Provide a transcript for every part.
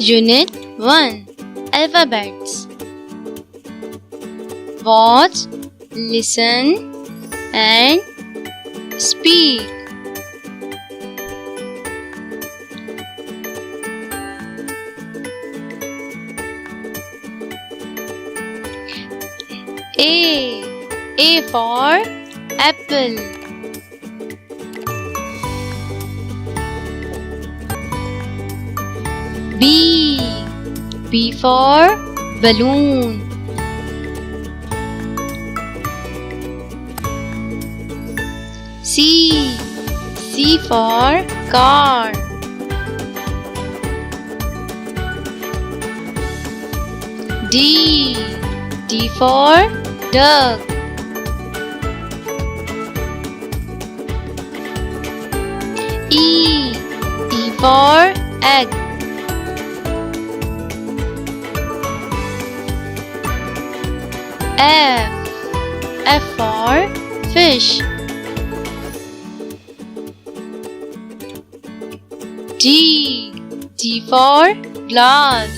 Unit 1 Alphabets. Watch, listen, and speak. A for apple. B for balloon. C for car. D for duck. E for egg. F for fish. G for glass.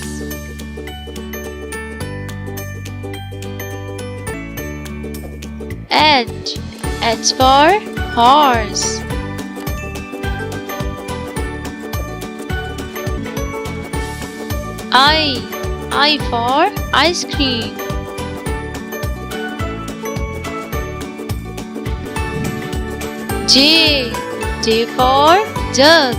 H for horse. I for ice cream. J for jug.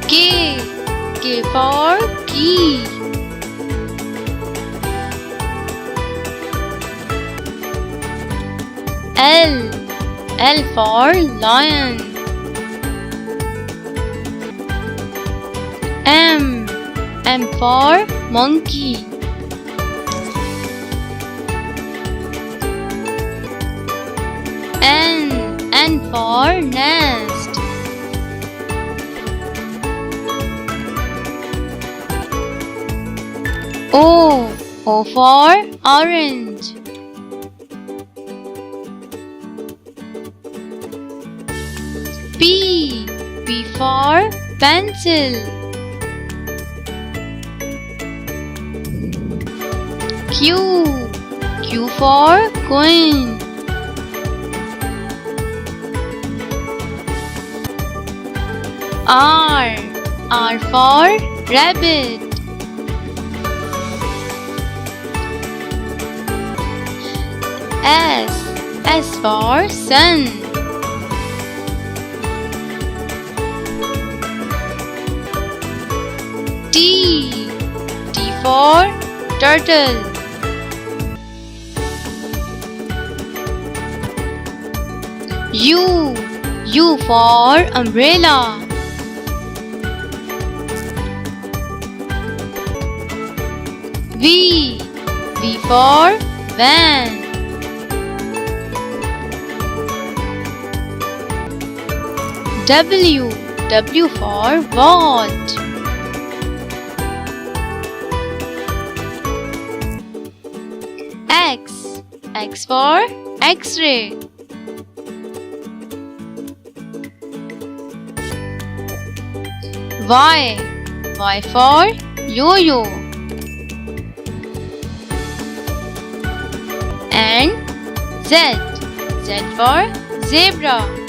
K for key. L for lion. M for monkey. N for nest. O for orange. P for pencil. Q for queen. R for rabbit. S for sun. T for turtle. U for umbrella. V for van. W for watch. X for X-ray. Y for yo-yo. And Z for zebra.